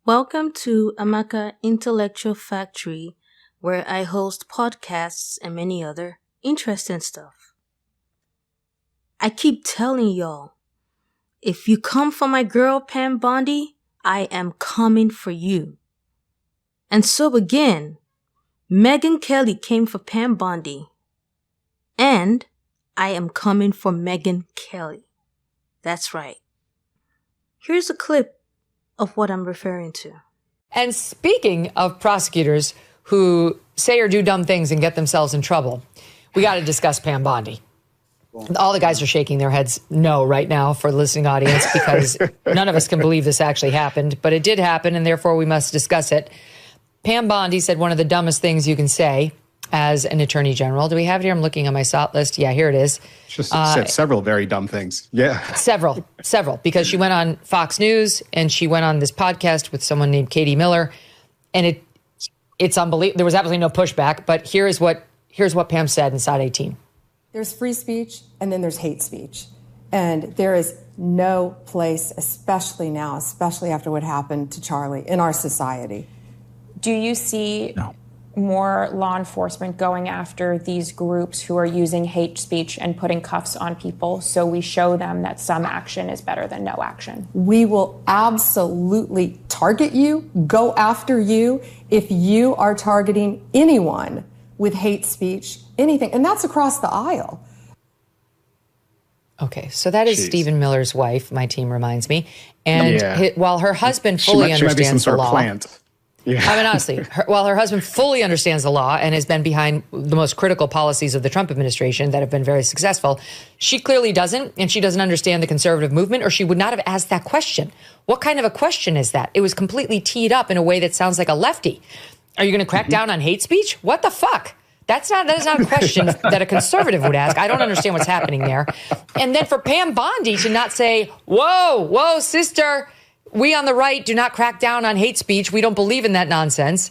Welcome to Amaka Intellectual Factory, where I host podcasts and many other interesting stuff. I keep telling y'all, if you come for my girl Pam Bondi, I am coming for you. And so again, Megyn Kelly came for Pam Bondi, and I am coming for Megyn Kelly. That's right. Here's a clip of what I'm referring to. And speaking of prosecutors who say or do dumb things and get themselves in trouble, we got to discuss Pam Bondi. All the guys are shaking their heads no right now for the listening audience because none of us can believe this actually happened, but it did happen and therefore we must discuss it. Pam Bondi said one of the dumbest things you can say as an attorney general. Do we have it here? I'm looking on my SOT list. Yeah, here it is. She said several very dumb things. Yeah. Several, because she went on Fox News and she went on this podcast with someone named Katie Miller, and it's unbelievable. There was absolutely no pushback, but here's what Pam said in SOT 18. There's free speech and then there's hate speech. And there is no place, especially now, especially after what happened to Charlie, in our society. Do you see more law enforcement going after these groups who are using hate speech and putting cuffs on people so we show them that some action is better than no action? We will absolutely target you, go after you, if you are targeting anyone with hate speech, anything. And that's across the aisle. Okay, so that is Stephen Miller's wife, my team reminds me. And while her husband fully understands the law. Plant. Yeah. I mean, honestly, while her husband fully understands the law and has been behind the most critical policies of the Trump administration that have been very successful, she clearly doesn't, and she doesn't understand the conservative movement, or she would not have asked that question. What kind of a question is that? It was completely teed up in a way that sounds like a lefty. Are you going to crack down on hate speech? What the fuck? That is not a question that a conservative would ask. I don't understand what's happening there. And then for Pam Bondi to not say, whoa, sister, we on the right do not crack down on hate speech. We don't believe in that nonsense.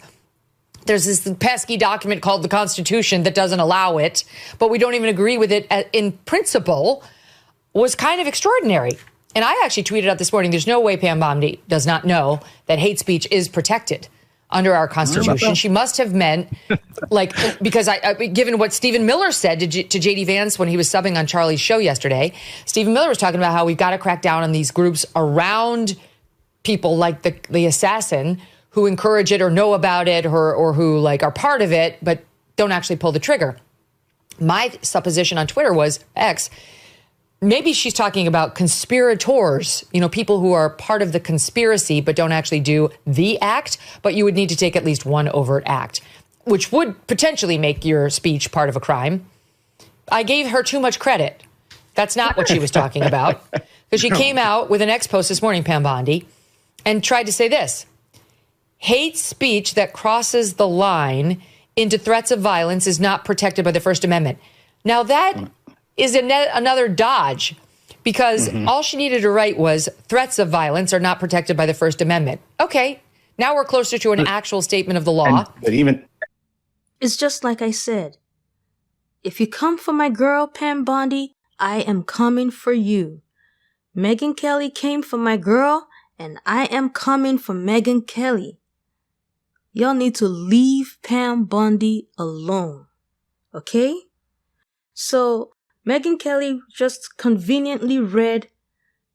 There's this pesky document called the Constitution that doesn't allow it, but we don't even agree with it in principle, was kind of extraordinary. And I actually tweeted out this morning, there's no way Pam Bondi does not know that hate speech is protected under our Constitution. She must have meant, because given what Stephen Miller said to J.D. Vance when he was subbing on Charlie's show yesterday, Stephen Miller was talking about how we've got to crack down on these groups around people like the assassin who encourage it or know about it or who are part of it, but don't actually pull the trigger. My supposition on Twitter was X. Maybe she's talking about conspirators, people who are part of the conspiracy but don't actually do the act, but you would need to take at least one overt act, which would potentially make your speech part of a crime. I gave her too much credit. That's not what she was talking about. Because she came out with an X post this morning, Pam Bondi, and tried to say this: hate speech that crosses the line into threats of violence is not protected by the First Amendment. Now that is another dodge, because all she needed to write was threats of violence are not protected by the First Amendment. Okay, now we're closer to an actual statement of the law. It's just like I said. If you come for my girl Pam Bondi, I am coming for you. Megyn Kelly came for my girl, and I am coming for Megyn Kelly. Y'all need to leave Pam Bondi alone. Okay? So, Megyn Kelly just conveniently read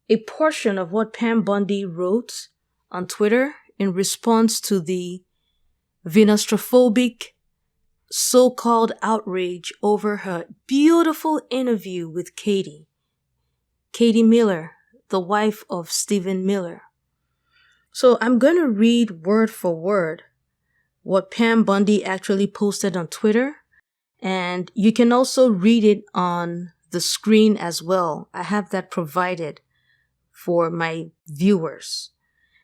a portion of what Pam Bondi wrote on Twitter in response to the venustrophobic so-called outrage over her beautiful interview with Katie Miller, the wife of Stephen Miller. So I'm going to read word for word what Pam Bondi actually posted on Twitter, and you can also read it on the screen as well. I have that provided for my viewers.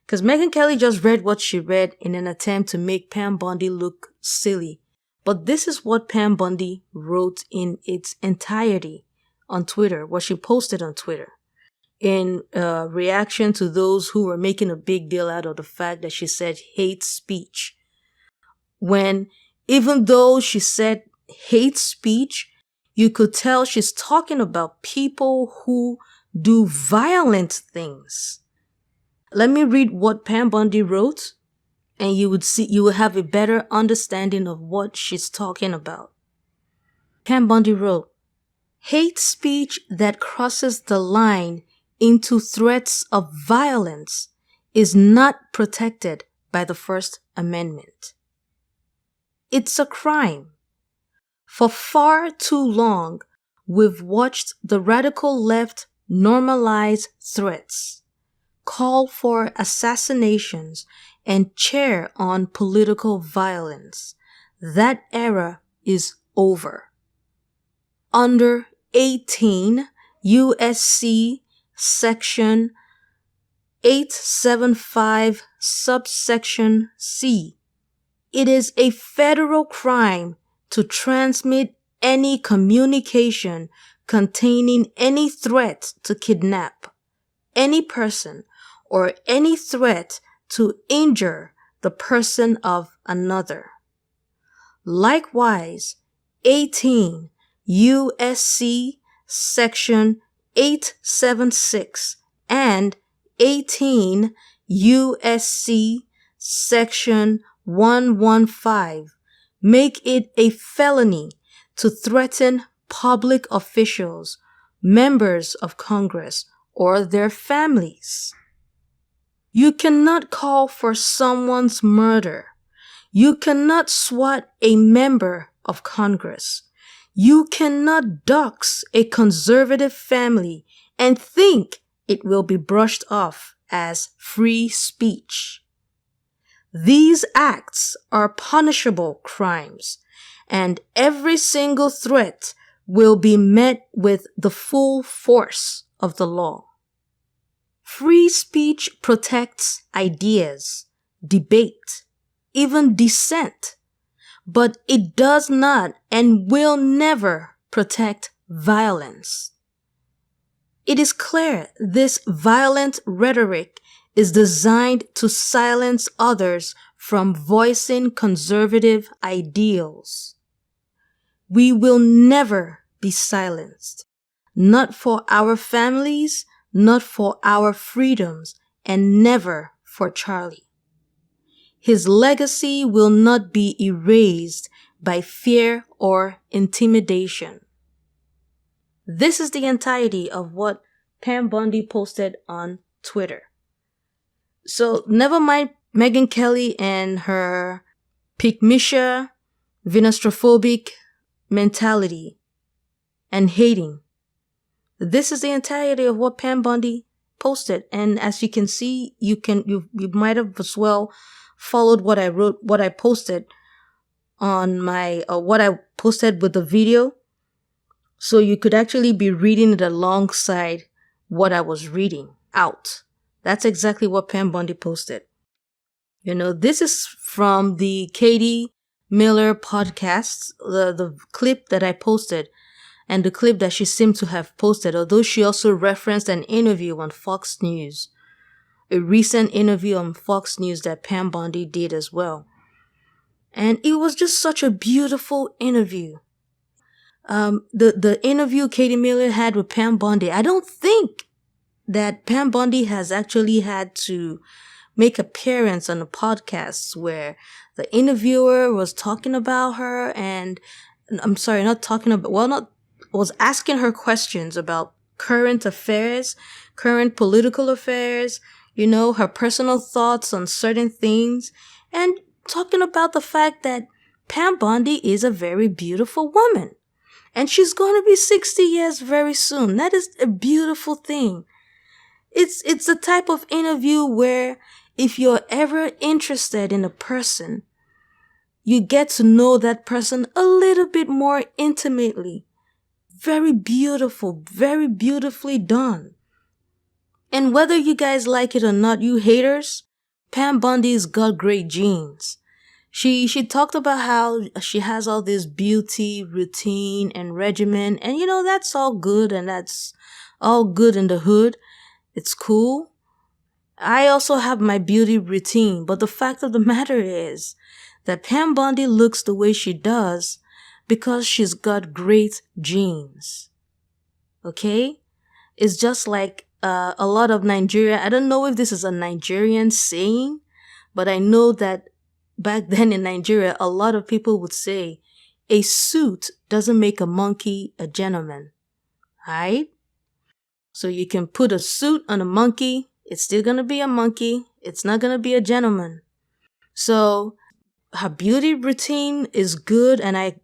Because Megyn Kelly just read what she read in an attempt to make Pam Bondi look silly. But this is what Pam Bondi wrote in its entirety on Twitter, what she posted on Twitter, in reaction to those who were making a big deal out of the fact that she said hate speech. When even though she said hate speech, you could tell she's talking about people who do violent things. Let me read what Pam Bondi wrote, and you will have a better understanding of what she's talking about. Pam Bondi wrote, "Hate speech that crosses the line into threats of violence is not protected by the First Amendment. It's a crime. For far too long, we've watched the radical left normalize threats, call for assassinations, and cheer on political violence. That era is over. Under 18 U.S.C. Section 875 subsection C. It is a federal crime to transmit any communication containing any threat to kidnap any person or any threat to injure the person of another. Likewise, 18 U.S.C. Section 876 and 18 U.S.C. Section 115 make it a felony to threaten public officials, members of Congress, or their families. You cannot call for someone's murder. You cannot swat a member of Congress. You cannot dox a conservative family and think it will be brushed off as free speech. These acts are punishable crimes, and every single threat will be met with the full force of the law. Free speech protects ideas, debate, even dissent, but it does not and will never protect violence. It is clear this violent rhetoric is designed to silence others from voicing conservative ideals. We will never be silenced, not for our families, not for our freedoms, and never for Charlie. His legacy will not be erased by fear or intimidation. This is the entirety of what Pam Bondi posted on Twitter. So never mind Megyn Kelly and her pygmisha, venastrophobic mentality and hating. This is the entirety of what Pam Bondi posted. And as you can see, you might have as well followed what I wrote, what I posted on my, what I posted with the video. So you could actually be reading it alongside what I was reading out. That's exactly what Pam Bondi posted. You know, this is from the Katie Miller podcast, the clip that I posted and the clip that she seemed to have posted, although she also referenced an interview on Fox News, a recent interview on Fox News that Pam Bondi did as well. And it was just such a beautiful interview. The interview Katie Miller had with Pam Bondi, I don't think that Pam Bondi has actually had to make appearance on the podcasts where the interviewer was talking about her and, I'm sorry, was asking her questions about current affairs, current political affairs, you know, her personal thoughts on certain things, and talking about the fact that Pam Bondi is a very beautiful woman. And she's going to be 60 years very soon. That is a beautiful thing. It's the type of interview where if you're ever interested in a person, you get to know that person a little bit more intimately. Very beautiful, very beautifully done. And whether you guys like it or not, you haters, Pam Bondi's got great genes. She talked about how she has all this beauty routine and regimen, and you know, that's all good and that's all good in the hood. It's cool. I also have my beauty routine, but the fact of the matter is that Pam Bondi looks the way she does because she's got great genes. Okay? It's just like a lot of Nigeria, I don't know if this is a Nigerian saying, but I know that back then in Nigeria, a lot of people would say, a suit doesn't make a monkey a gentleman. Right? So you can put a suit on a monkey, it's still going to be a monkey, it's not going to be a gentleman. So her beauty routine is good, and I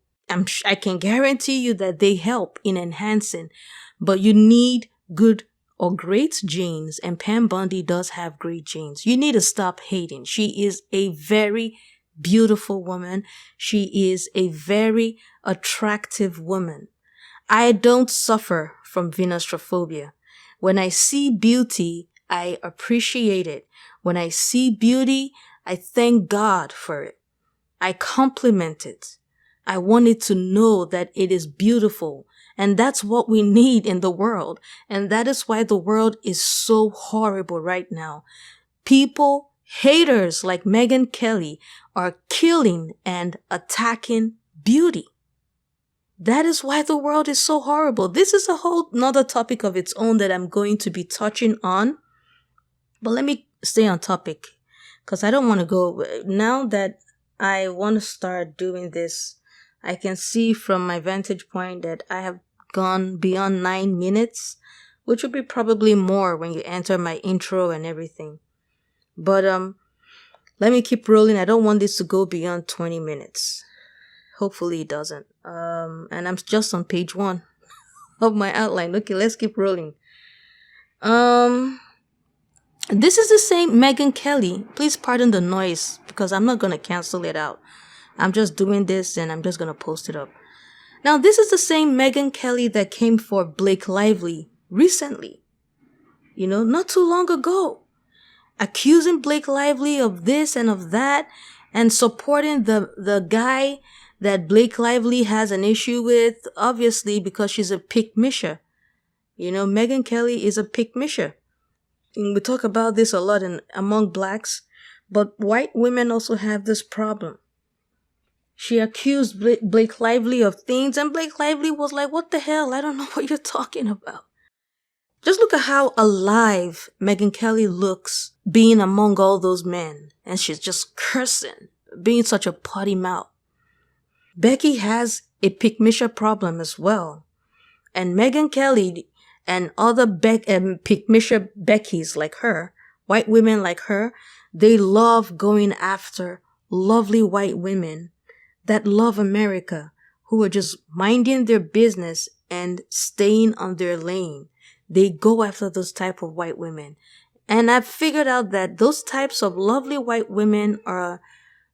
can guarantee you that they help in enhancing, but you need good or great genes, and Pam Bondi does have great genes. You need to stop hating. She is a very beautiful woman. She is a very attractive woman. I don't suffer from venostrophobia. When I see beauty, I appreciate it. When I see beauty, I thank God for it. I compliment it. I want it to know that it is beautiful. And that's what we need in the world. And that is why the world is so horrible right now. People, haters like Megyn Kelly, are killing and attacking beauty. That is why the world is so horrible. This is a whole nother topic of its own that I'm going to be touching on. But let me stay on topic, because I don't want to go. Now that I want to start doing this, I can see from my vantage point that I have gone beyond 9 minutes, which will be probably more when you enter my intro and everything. But let me keep rolling. I don't want this to go beyond 20 minutes. Hopefully it doesn't. And I'm just on page 1 of my outline. Okay, let's keep rolling. This is the same Megyn Kelly. Please pardon the noise, because I'm not going to cancel it out. I'm just doing this and I'm just going to post it up. Now, this is the same Megyn Kelly that came for Blake Lively recently. Not too long ago. Accusing Blake Lively of this and of that, and supporting the guy that Blake Lively has an issue with, obviously, because she's a pick-misher. Megyn Kelly is a pick-misher. We talk about this a lot among blacks, but white women also have this problem. She accused Blake Lively of things, and Blake Lively was like, what the hell? I don't know what you're talking about. Just look at how alive Megyn Kelly looks being among all those men, and she's just cursing, being such a potty mouth. Becky has a pick-misher problem as well. And Megyn Kelly and other pick-misher Beckys like her, white women like her, they love going after lovely white women that love America, who are just minding their business and staying on their lane. They go after those type of white women. And I've figured out that those types of lovely white women are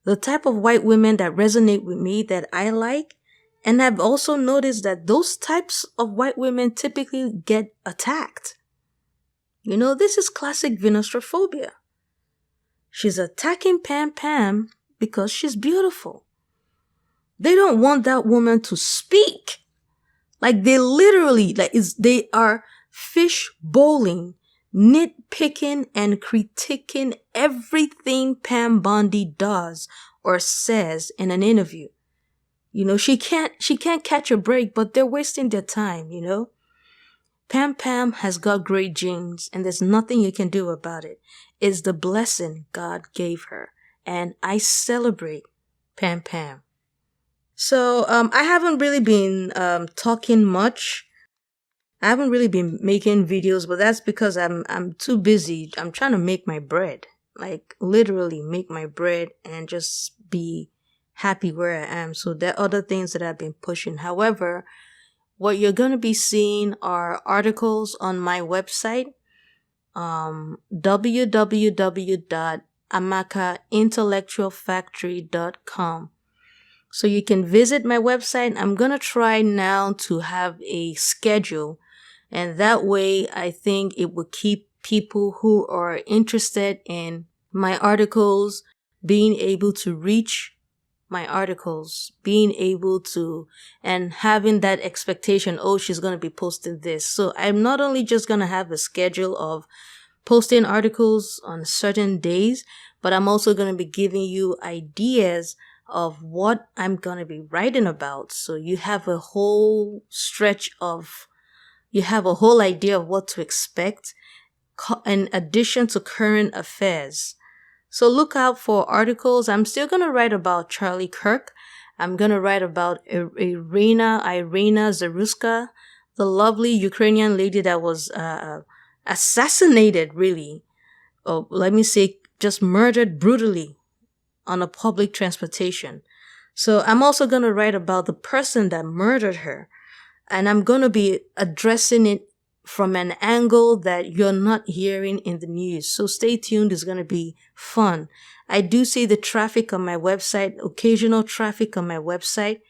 the type of white women that resonate with me, that I like. And I've also noticed that those types of white women typically get attacked. This is classic venostrophobia. She's attacking Pam because she's beautiful. They don't want that woman to speak. Like, they literally, they are fish bowling, nitpicking and critiquing everything Pam Bondi does or says in an interview. She can't catch a break, but they're wasting their time, Pam has got great genes, and there's nothing you can do about it. It's the blessing God gave her, and I celebrate Pam. So, I haven't really been talking much. I haven't really been making videos, but that's because I'm too busy. I'm trying to make my bread, like literally make my bread and just be happy where I am. So there are other things that I've been pushing. However, what you're going to be seeing are articles on my website, www.amakaintellectualfactory.com. So you can visit my website. I'm going to try now to have a schedule, and that way I think it will keep people who are interested in my articles being able to reach my articles, being able to, and having that expectation, oh, she's going to be posting this. So I'm not only just going to have a schedule of posting articles on certain days, but I'm also going to be giving you ideas of what I'm going to be writing about. So you have a whole stretch of, you have a whole idea of what to expect in addition to current affairs. So look out for articles. I'm still going to write about Charlie Kirk. I'm going to write about Irina Zaruska, the lovely Ukrainian lady that was assassinated, really. Or let me say, just murdered brutally on a public transportation. So I'm also going to write about the person that murdered her. And I'm going to be addressing it from an angle that you're not hearing in the news. So stay tuned. It's going to be fun. I do see the traffic on my website, occasional traffic on my website.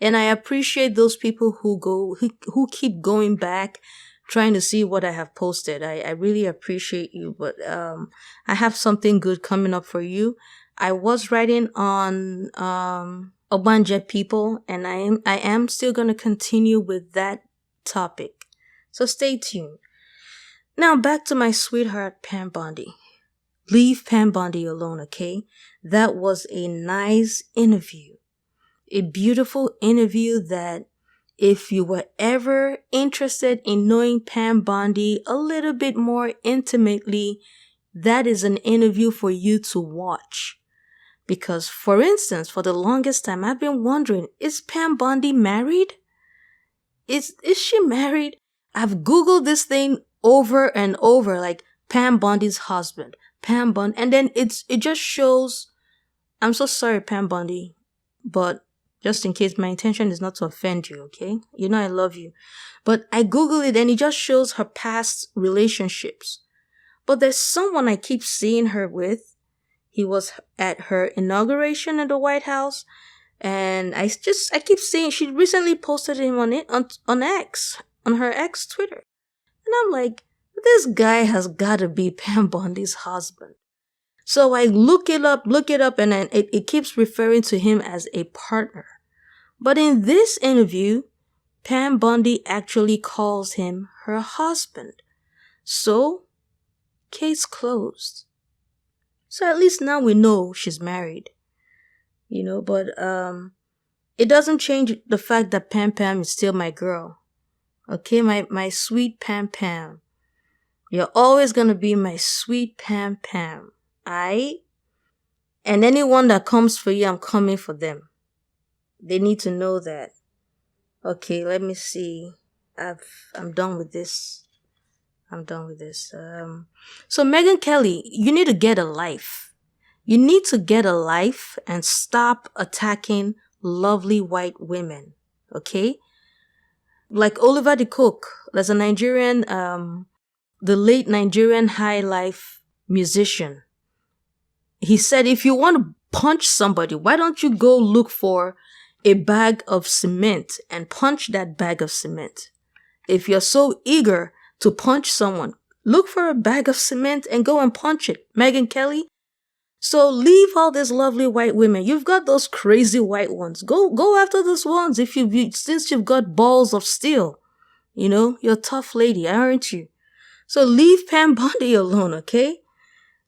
And I appreciate those people who keep going back, trying to see what I have posted. I really appreciate you. But I have something good coming up for you. I was writing on Obanja people, and I am still going to continue with that topic. So stay tuned. Now back to my sweetheart, Pam Bondi. Leave Pam Bondi alone, okay? That was a nice interview. A beautiful interview that if you were ever interested in knowing Pam Bondi a little bit more intimately, that is an interview for you to watch. Because, for instance, for the longest time, I've been wondering, is Pam Bondi married? Is she married? I've Googled this thing over and over, like Pam Bondi's husband, Pam Bondi, and then it just shows, I'm so sorry, Pam Bondi, but just in case, my intention is not to offend you, okay? You know I love you. But I Googled it and it just shows her past relationships. But there's someone I keep seeing her with. He was at her inauguration at the White House. And I keep seeing, she recently posted him on X, on her X Twitter. And I'm like, this guy has got to be Pam Bondi's husband. So I look it up, and then it keeps referring to him as a partner. But in this interview, Pam Bondi actually calls him her husband. So, case closed. So at least now we know she's married. You know, but it doesn't change the fact that Pam is still my girl. Okay, my sweet Pam. You're always gonna be my sweet Pam. And anyone that comes for you, I'm coming for them. They need to know that. Okay, let me see. I'm done with this. So Megyn Kelly, you need to get a life. You need to get a life and stop attacking lovely white women. Okay? Like Oliver De Cook, there's a Nigerian, the late Nigerian high life musician. He said, if you want to punch somebody, why don't you go look for a bag of cement and punch that bag of cement? If you're so eager to punch someone, look for a bag of cement and go and punch it. Megyn Kelly. So leave all these lovely white women. You've got those crazy white ones. Go after those ones since you've got balls of steel. You know, you're a tough lady, aren't you? So leave Pam Bondi alone, okay?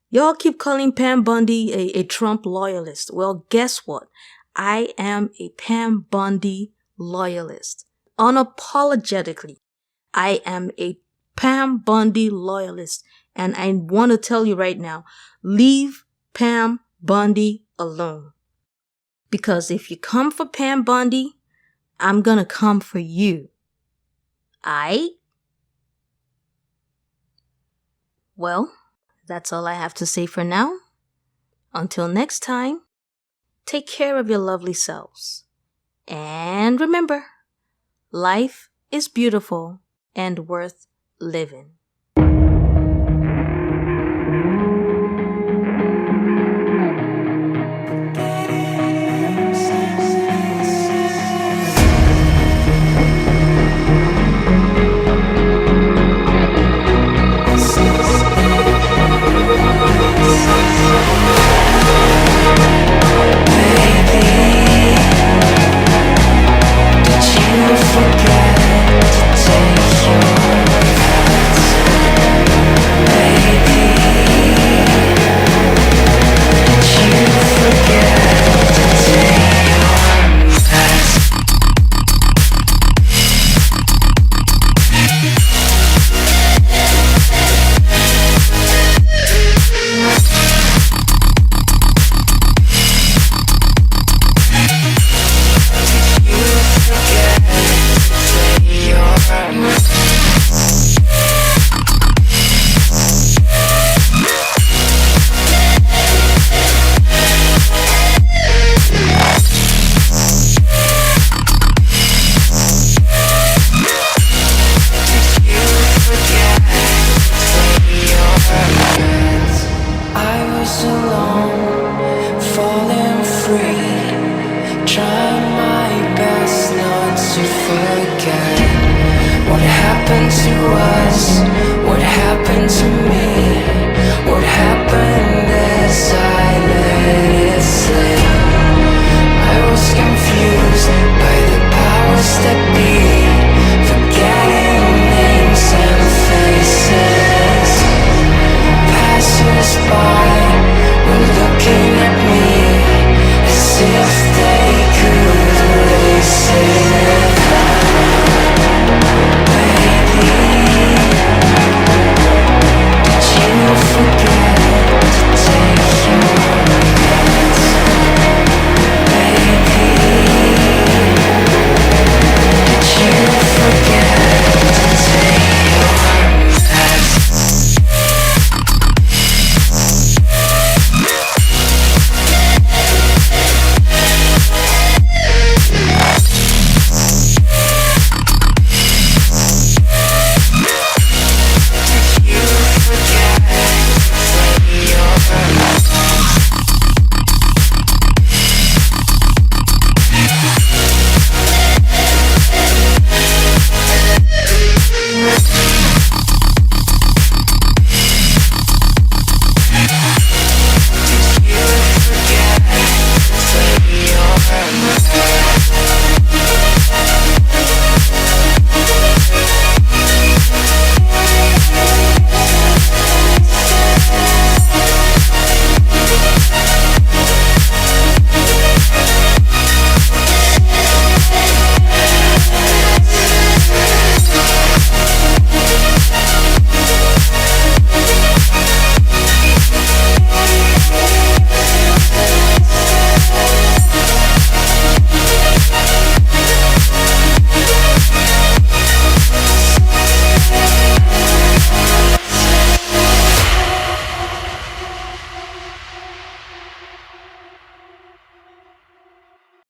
Y'all keep calling Pam Bondi a Trump loyalist. Well, guess what? I am a Pam Bondi loyalist. Unapologetically, I am a Pam Bondi loyalist. And I want to tell you right now, leave Pam Bondi alone. Because if you come for Pam Bondi, I'm gonna come for you. Well, that's all I have to say for now. Until next time, take care of your lovely selves. And remember, life is beautiful and worth living. Forget to take your happened to us? What happened to me?